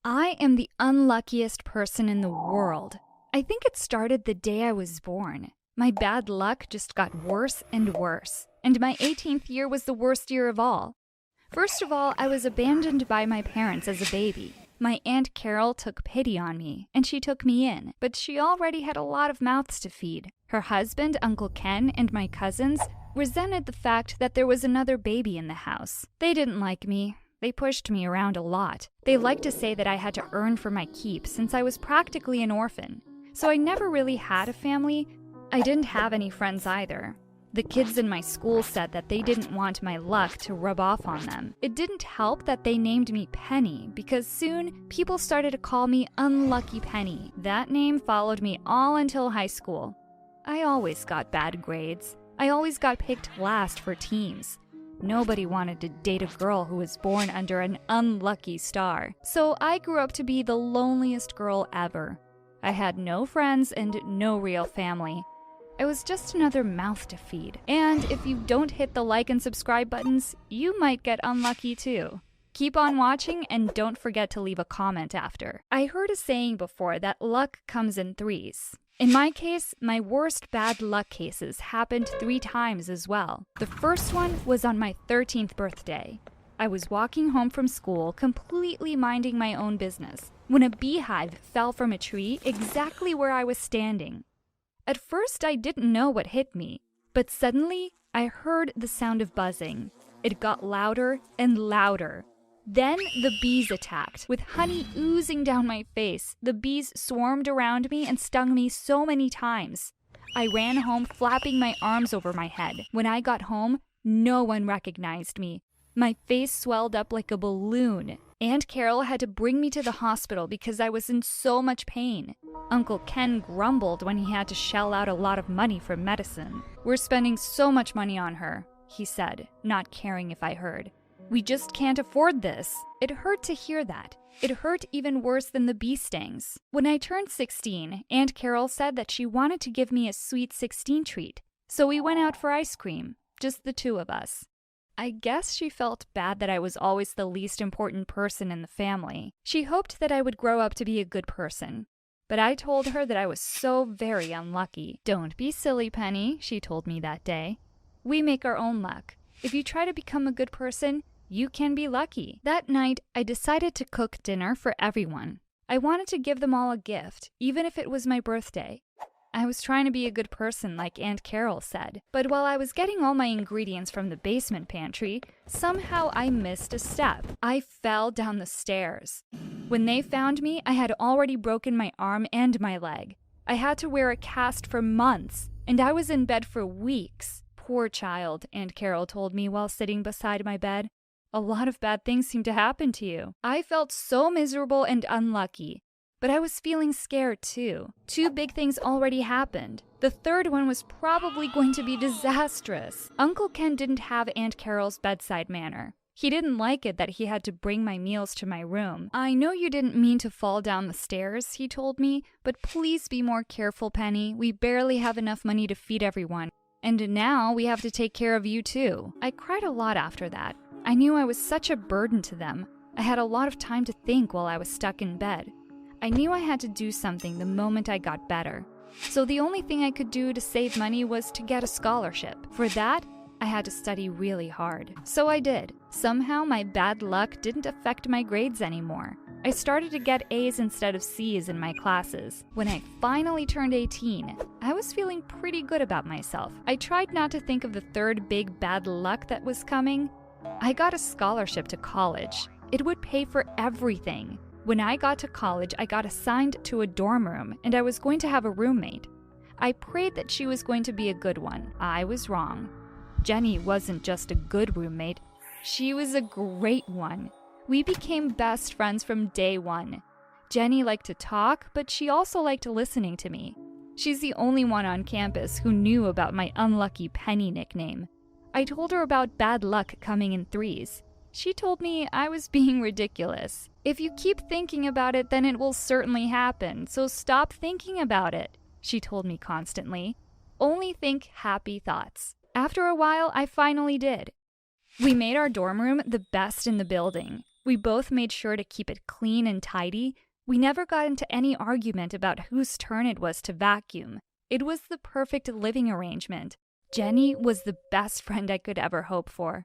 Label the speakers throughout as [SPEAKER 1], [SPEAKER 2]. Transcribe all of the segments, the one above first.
[SPEAKER 1] I am the unluckiest person in the world. I think it started the day I was born. My bad luck just got worse and worse, and my 18th year was the worst year of all. First of all, I was abandoned by my parents as a baby. My Aunt Carol took pity on me, and she took me in, but she already had a lot of mouths to feed. Her husband, Uncle Ken, and my cousins resented the fact that there was another baby in the house. They didn't like me. They pushed me around a lot. They liked to say that I had to earn for my keep since I was practically an orphan. So I never really had a family. I didn't have any friends either. The kids in my school said that they didn't want my luck to rub off on them. It didn't help that they named me Penny, because soon people started to call me Unlucky Penny. That name followed me all until high school. I always got bad grades. I always got picked last for teams. Nobody wanted to date a girl who was born under an unlucky star. So I grew up to be the loneliest girl ever. I had no friends and no real family. I was just another mouth to feed. And if you don't hit the like and subscribe buttons, you might get unlucky too. Keep on watching and don't forget to leave a comment after. I heard a saying before that luck comes in threes. In my case, my worst bad luck cases happened 3 times as well. The first one was on my 13th birthday. I was walking home from school, completely minding my own business, when a beehive fell from a tree exactly where I was standing. At first, I didn't know what hit me, but suddenly, I heard the sound of buzzing. It got louder and louder. Then the bees attacked, with honey oozing down my face. The bees swarmed around me and stung me so many times. I ran home flapping my arms over my head. When I got home, no one recognized me. My face swelled up like a balloon. Aunt Carol had to bring me to the hospital because I was in so much pain. Uncle Ken grumbled when he had to shell out a lot of money for medicine. "We're spending so much money on her," he said, not caring if I heard. "We just can't afford this." It hurt to hear that. It hurt even worse than the bee stings. When I turned 16, Aunt Carol said that she wanted to give me a sweet 16 treat. So we went out for ice cream, just the 2 of us. I guess she felt bad that I was always the least important person in the family. She hoped that I would grow up to be a good person. But I told her that I was so very unlucky. "Don't be silly, Penny," she told me that day. "We make our own luck. If you try to become a good person, you can be lucky." That night, I decided to cook dinner for everyone. I wanted to give them all a gift, even if it was my birthday. I was trying to be a good person, like Aunt Carol said. But while I was getting all my ingredients from the basement pantry, somehow I missed a step. I fell down the stairs. When they found me, I had already broken my arm and my leg. I had to wear a cast for months, and I was in bed for weeks. "Poor child," Aunt Carol told me while sitting beside my bed. "A lot of bad things seem to happen to you." I felt so miserable and unlucky. But I was feeling scared too. 2 big things already happened. The third one was probably going to be disastrous. Uncle Ken didn't have Aunt Carol's bedside manner. He didn't like it that he had to bring my meals to my room. "I know you didn't mean to fall down the stairs," he told me, "but please be more careful, Penny. We barely have enough money to feed everyone. And now we have to take care of you too." I cried a lot after that. I knew I was such a burden to them. I had a lot of time to think while I was stuck in bed. I knew I had to do something the moment I got better. So the only thing I could do to save money was to get a scholarship. For that, I had to study really hard. So I did. Somehow my bad luck didn't affect my grades anymore. I started to get A's instead of C's in my classes. When I finally turned 18, I was feeling pretty good about myself. I tried not to think of the third big bad luck that was coming. I got a scholarship to college. It would pay for everything. When I got to college, I got assigned to a dorm room, and I was going to have a roommate. I prayed that she was going to be a good one. I was wrong. Jenny wasn't just a good roommate. She was a great one. We became best friends from day one. Jenny liked to talk, but she also liked listening to me. She's the only one on campus who knew about my Unlucky Penny nickname. I told her about bad luck coming in threes. She told me I was being ridiculous. "If you keep thinking about it, then it will certainly happen, so stop thinking about it," she told me constantly. "Only think happy thoughts." After a while, I finally did. We made our dorm room the best in the building. We both made sure to keep it clean and tidy. We never got into any argument about whose turn it was to vacuum. It was the perfect living arrangement. Jenny was the best friend I could ever hope for.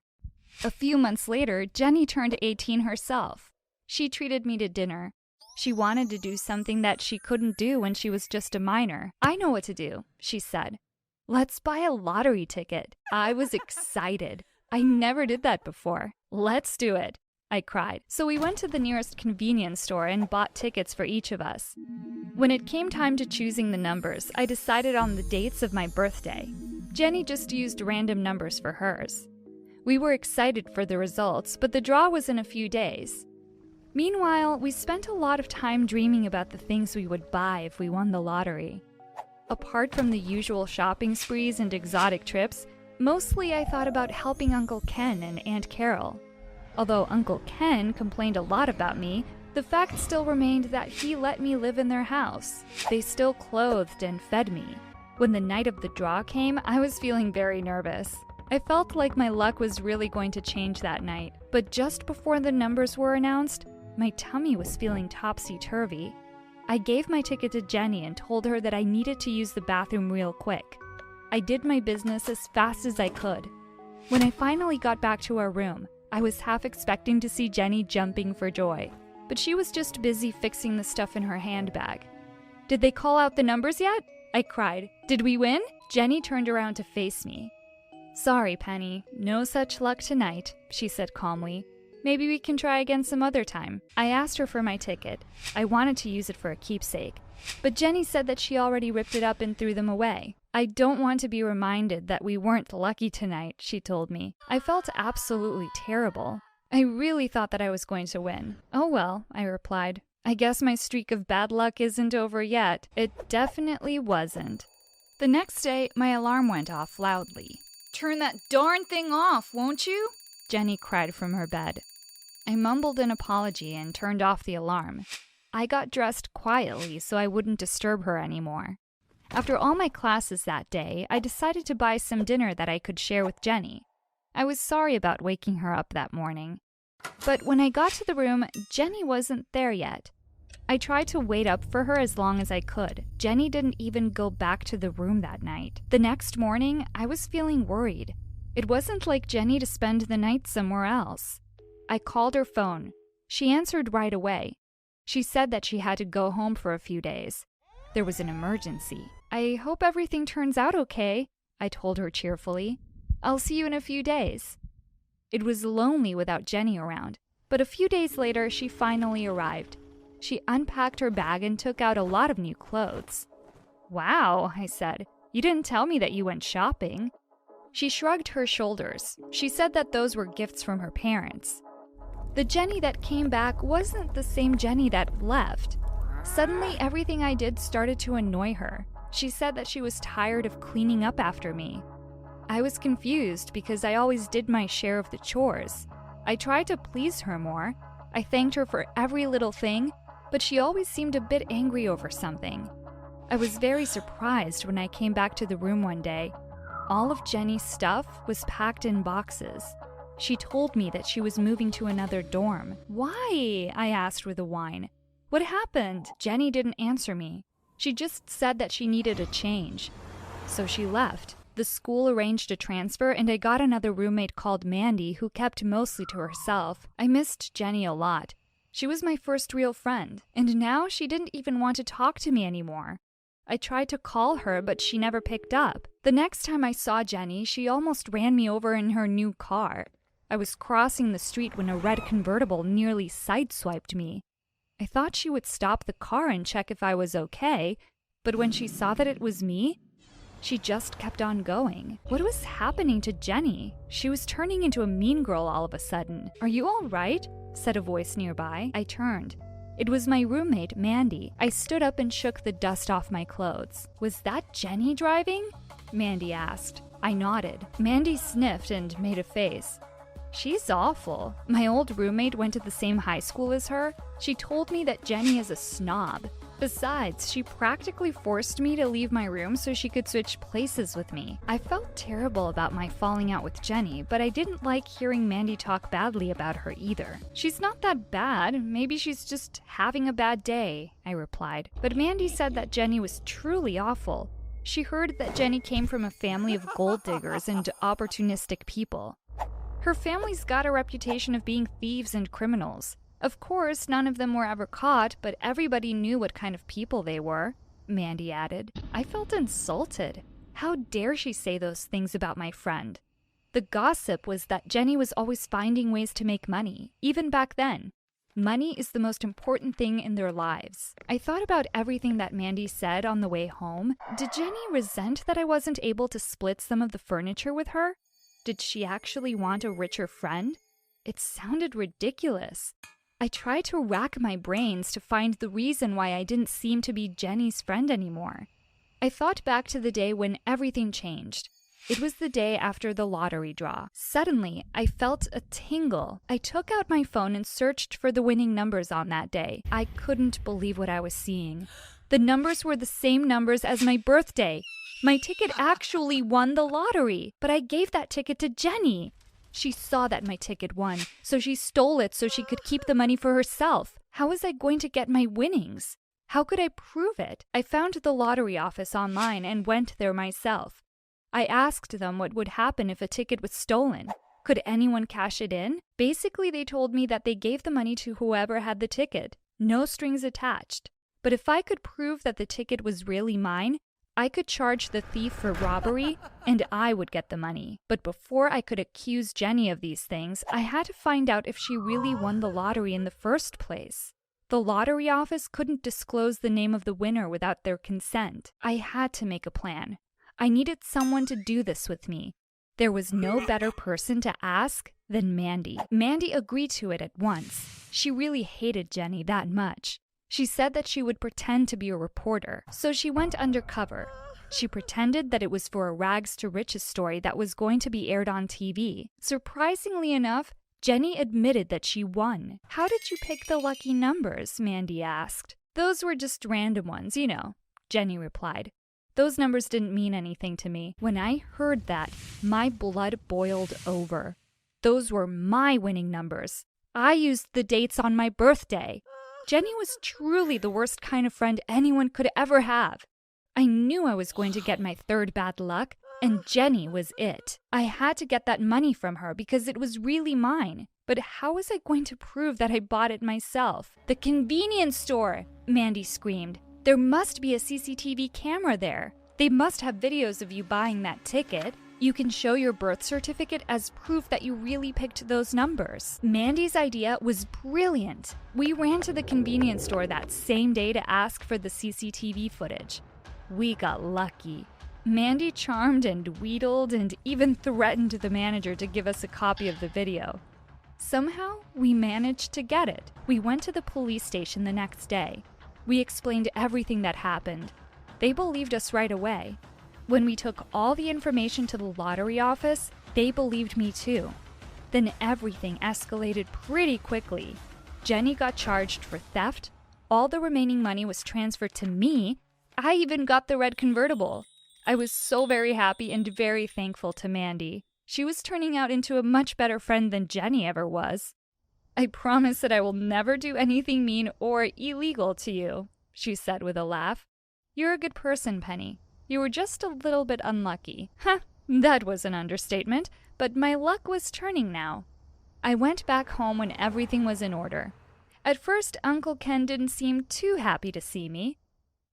[SPEAKER 1] A few months later, Jenny turned 18 herself. She treated me to dinner. She wanted to do something that she couldn't do when she was just a minor. "I know what to do," she said. "Let's buy a lottery ticket." I was excited. I never did that before. "Let's do it," I cried. So we went to the nearest convenience store and bought tickets for each of us. When it came time to choosing the numbers, I decided on the dates of my birthday. Jenny just used random numbers for hers. We were excited for the results, but the draw was in a few days. Meanwhile, we spent a lot of time dreaming about the things we would buy if we won the lottery. Apart from the usual shopping sprees and exotic trips, mostly I thought about helping Uncle Ken and Aunt Carol. Although Uncle Ken complained a lot about me, the fact still remained that he let me live in their house. They still clothed and fed me. When the night of the draw came, I was feeling very nervous. I felt like my luck was really going to change that night, but just before the numbers were announced, my tummy was feeling topsy-turvy. I gave my ticket to Jenny and told her that I needed to use the bathroom real quick. I did my business as fast as I could. When I finally got back to our room, I was half expecting to see Jenny jumping for joy, but she was just busy fixing the stuff in her handbag. "Did they call out the numbers yet?" I cried. "Did we win?" Jenny turned around to face me. "Sorry, Penny, no such luck tonight," she said calmly. "Maybe we can try again some other time." I asked her for my ticket. I wanted to use it for a keepsake, but Jenny said that she already ripped it up and threw them away. "I don't want to be reminded that we weren't lucky tonight," she told me. I felt absolutely terrible. I really thought that I was going to win. "Oh well," I replied. "I guess my streak of bad luck isn't over yet." It definitely wasn't. The next day, my alarm went off loudly. "Turn that darn thing off, won't you?" Jenny cried from her bed. I mumbled an apology and turned off the alarm. I got dressed quietly so I wouldn't disturb her anymore. After all my classes that day, I decided to buy some dinner that I could share with Jenny. I was sorry about waking her up that morning. But when I got to the room, Jenny wasn't there yet. I tried to wait up for her as long as I could. Jenny didn't even go back to the room that night. The next morning, I was feeling worried. It wasn't like Jenny to spend the night somewhere else. I called her phone. She answered right away. She said that she had to go home for a few days. There was an emergency. "I hope everything turns out okay," I told her cheerfully. "I'll see you in a few days." It was lonely without Jenny around, but a few days later she finally arrived. She unpacked her bag and took out a lot of new clothes. "Wow," I said. "You didn't tell me that you went shopping." She shrugged her shoulders. She said that those were gifts from her parents. The Jenny that came back wasn't the same Jenny that left. Suddenly, everything I did started to annoy her. She said that she was tired of cleaning up after me. I was confused because I always did my share of the chores. I tried to please her more. I thanked her for every little thing, but she always seemed a bit angry over something. I was very surprised when I came back to the room one day. All of Jenny's stuff was packed in boxes. She told me that she was moving to another dorm. "Why?" I asked with a whine. "What happened?" Jenny didn't answer me. She just said that she needed a change. So she left. The school arranged a transfer and I got another roommate called Mandy who kept mostly to herself. I missed Jenny a lot. She was my first real friend, and now she didn't even want to talk to me anymore. I tried to call her, but she never picked up. The next time I saw Jenny, she almost ran me over in her new car. I was crossing the street when a red convertible nearly sideswiped me. I thought she would stop the car and check if I was okay, but when she saw that it was me, she just kept on going. What was happening to Jenny? She was turning into a mean girl all of a sudden. "Are you all right?" said a voice nearby. I turned. It was my roommate, Mandy. I stood up and shook the dust off my clothes. "Was that Jenny driving?" Mandy asked. I nodded. Mandy sniffed and made a face. "She's awful. My old roommate went to the same high school as her. She told me that Jenny is a snob. Besides, she practically forced me to leave my room so she could switch places with me. I felt terrible about my falling out with Jenny, but I didn't like hearing Mandy talk badly about her either. "She's not that bad. Maybe she's just having a bad day," I replied. But Mandy said that Jenny was truly awful. She heard that Jenny came from a family of gold diggers and opportunistic people. Her family's got a reputation of being thieves and criminals. Of course, none of them were ever caught, but everybody knew what kind of people they were, Mandy added. I felt insulted. How dare she say those things about my friend? The gossip was that Jenny was always finding ways to make money, even back then. Money is the most important thing in their lives. I thought about everything that Mandy said on the way home. Did Jenny resent that I wasn't able to split some of the furniture with her? Did she actually want a richer friend? It sounded ridiculous. I tried to rack my brains to find the reason why I didn't seem to be Jenny's friend anymore. I thought back to the day when everything changed. It was the day after the lottery draw. Suddenly, I felt a tingle. I took out my phone and searched for the winning numbers on that day. I couldn't believe what I was seeing. The numbers were the same numbers as my birthday. My ticket actually won the lottery, but I gave that ticket to Jenny. She saw that my ticket won, so she stole it so she could keep the money for herself. How was I going to get my winnings? How could I prove it? I found the lottery office online and went there myself. I asked them what would happen if a ticket was stolen. Could anyone cash it in? Basically, they told me that they gave the money to whoever had the ticket. No strings attached. But if I could prove that the ticket was really mine, I could charge the thief for robbery, and I would get the money. But before I could accuse Jenny of these things, I had to find out if she really won the lottery in the first place. The lottery office couldn't disclose the name of the winner without their consent. I had to make a plan. I needed someone to do this with me. There was no better person to ask than Mandy. Mandy agreed to it at once. She really hated Jenny that much. She said that she would pretend to be a reporter, so she went undercover. She pretended that it was for a rags to riches story that was going to be aired on TV. Surprisingly enough, Jenny admitted that she won. "How did you pick the lucky numbers?" Mandy asked. "Those were just random ones, you know," Jenny replied. "Those numbers didn't mean anything to me." When I heard that, my blood boiled over. Those were my winning numbers. I used the dates on my birthday. Jenny was truly the worst kind of friend anyone could ever have. I knew I was going to get my third bad luck, and Jenny was it. I had to get that money from her because it was really mine. But how was I going to prove that I bought it myself? "The convenience store!" Mandy screamed. "There must be a CCTV camera there. They must have videos of you buying that ticket. You can show your birth certificate as proof that you really picked those numbers." Mandy's idea was brilliant. We ran to the convenience store that same day to ask for the CCTV footage. We got lucky. Mandy charmed and wheedled and even threatened the manager to give us a copy of the video. Somehow, we managed to get it. We went to the police station the next day. We explained everything that happened. They believed us right away. When we took all the information to the lottery office, they believed me too. Then everything escalated pretty quickly. Jenny got charged for theft. All the remaining money was transferred to me. I even got the red convertible. I was so very happy and very thankful to Mandy. She was turning out into a much better friend than Jenny ever was. "I promise that I will never do anything mean or illegal to you," she said with a laugh. "You're a good person, Penny. You were just a little bit unlucky." That was an understatement, but my luck was turning now. I went back home when everything was in order. At first, Uncle Ken didn't seem too happy to see me.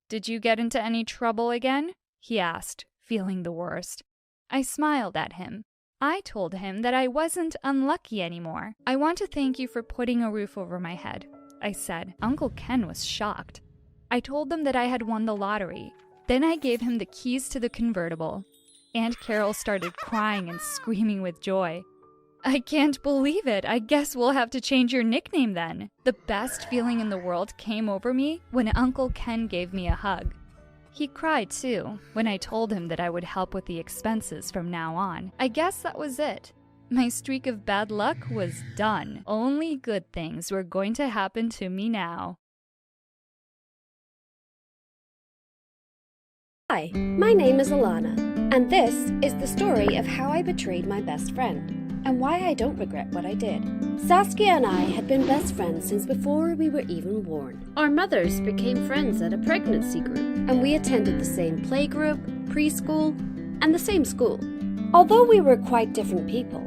[SPEAKER 1] "Did you get into any trouble again?" he asked, feeling the worst. I smiled at him. I told him that I wasn't unlucky anymore. "I want to thank you for putting a roof over my head," I said. Uncle Ken was shocked. I told them that I had won the lottery. Then I gave him the keys to the convertible. Aunt Carol started crying and screaming with joy. "I can't believe it. I guess we'll have to change your nickname then." The best feeling in the world came over me when Uncle Ken gave me a hug. He cried too when I told him that I would help with the expenses from now on. I guess that was it. My streak of bad luck was done. Only good things were going to happen to me now.
[SPEAKER 2] Hi, my name is Alana, and this is the story of how I betrayed my best friend, and why I don't regret what I did. Saskia and I had been best friends since before we were even born. Our mothers became friends at a pregnancy group, and we attended the same playgroup, preschool, and the same school. Although we were quite different people,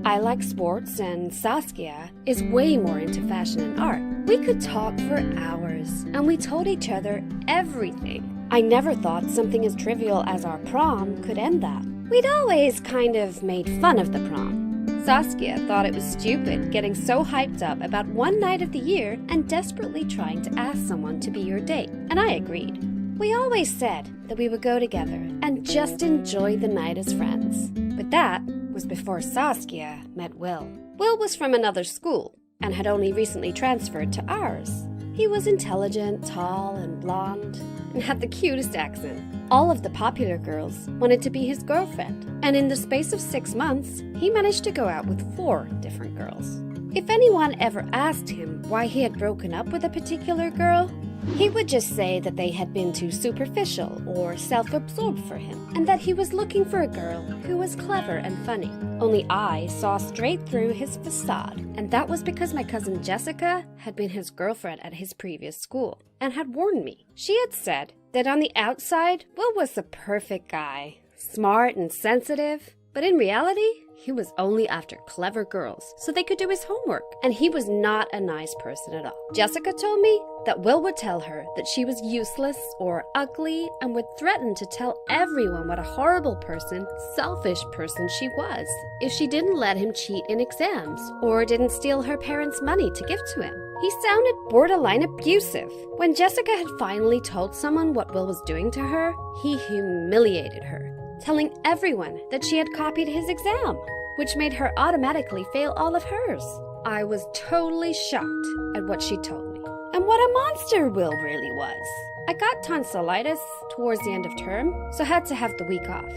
[SPEAKER 2] I like sports and Saskia is way more into fashion and art. We could talk for hours, and we told each other everything. I never thought something as trivial as our prom could end that. We'd always kind of made fun of the prom. Saskia thought it was stupid getting so hyped up about one night of the year and desperately trying to ask someone to be your date, and I agreed. We always said that we would go together and just enjoy the night as friends. But that was before Saskia met Will. Will was from another school and had only recently transferred to ours. He was intelligent, tall, and blonde, and had the cutest accent. All of the popular girls wanted to be his girlfriend, and in the space of 6 months, he managed to go out with 4 different girls. If anyone ever asked him why he had broken up with a particular girl, he would just say that they had been too superficial or self-absorbed for him, and that he was looking for a girl who was clever and funny. Only I saw straight through his facade, and that was because my cousin Jessica had been his girlfriend at his previous school and had warned me. She had said that on the outside, Will was the perfect guy, smart and sensitive, but in reality, he was only after clever girls so they could do his homework, and he was not a nice person at all. Jessica told me that Will would tell her that she was useless or ugly and would threaten to tell everyone what a horrible person, selfish person she was if she didn't let him cheat in exams or didn't steal her parents' money to give to him. He sounded borderline abusive. When Jessica had finally told someone what Will was doing to her, he humiliated her, telling everyone that she had copied his exam, which made her automatically fail all of hers. I was totally shocked at what she told me, and what a monster Will really was. I got tonsillitis towards the end of term, so had to have the week off.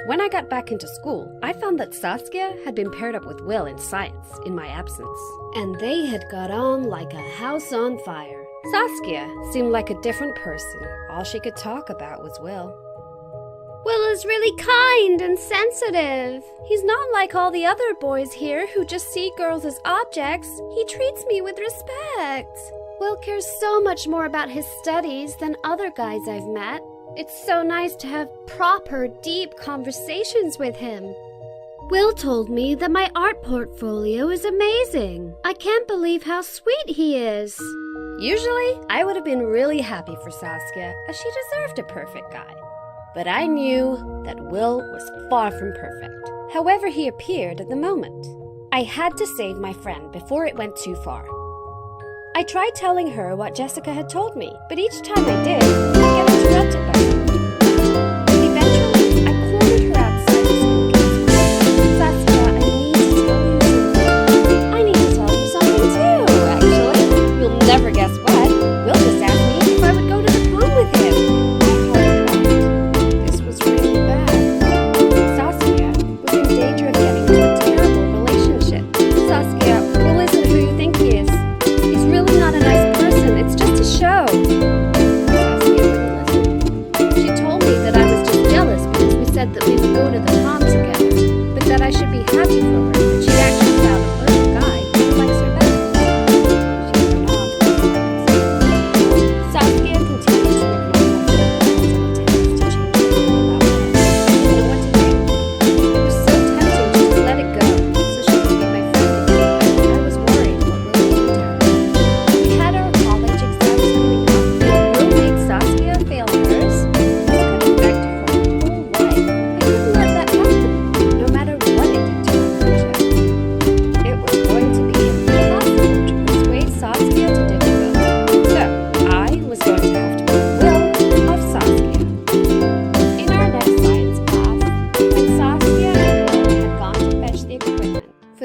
[SPEAKER 2] When I got back into school, I found that Saskia had been paired up with Will in science in my absence, and they had got on like a house on fire. Saskia seemed like a different person. All she could talk about was Will. Will is really kind and sensitive. He's not like all the other boys here who just see girls as objects. He treats me with respect. Will cares so much more about his studies than other guys I've met. It's so nice to have proper, deep conversations with him. Will told me that my art portfolio is amazing. I can't believe how sweet he is. Usually, I would have been really happy for Saskia, as she deserved a perfect guy. But I knew that Will was far from perfect, however he appeared at the moment. I had to save my friend before it went too far. I tried telling her what Jessica had told me, but each time I did, I'd get interrupted by something. Eventually, I cornered her outside the school gate. Saskia, I need to tell you something too, actually. You'll never guess what. Will just asked me if I would go to the prom with him. That we would go to the prom together, but that I should be happy for her that she'd actually found a perfect guy who likes her better. She went off. Saskia continued to ignore my attempts to change her mind about her. I didn't know what to do. It was so tempting just to let it go, so she could be my friend again, but I was worried what Will would do to her. We had our college exams coming up, and Will made Saskia fail hers.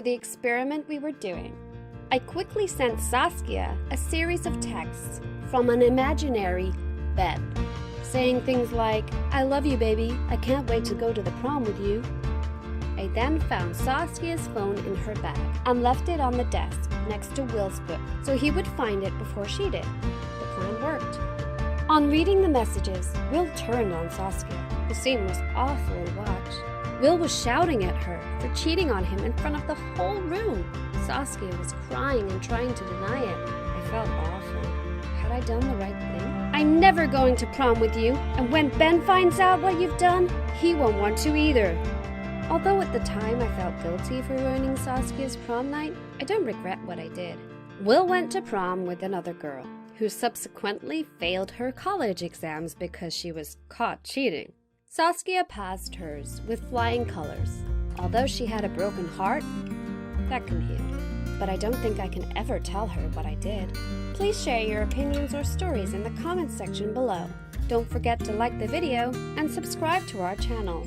[SPEAKER 2] The experiment we were doing, I quickly sent Saskia a series of texts from an imaginary bed, saying things like, "I love you, baby. I can't wait to go to the prom with you." I then found Saskia's phone in her bag and left it on the desk next to Will's book so he would find it before she did. The plan worked. On reading the messages, Will turned on Saskia. The scene was awful to watch. Will was shouting at her for cheating on him in front of the whole room. Saskia was crying and trying to deny it. I felt awful. Had I done the right thing? I'm never going to prom with you, and when Ben finds out what you've done, he won't want to either. Although at the time I felt guilty for ruining Saskia's prom night, I don't regret what I did. Will went to prom with another girl, who subsequently failed her college exams because she was caught cheating. Saskia passed hers with flying colors. Although she had a broken heart, that can heal. But I don't think I can ever tell her what I did. Please share your opinions or stories in the comments section below. Don't forget to like the video and subscribe to our channel.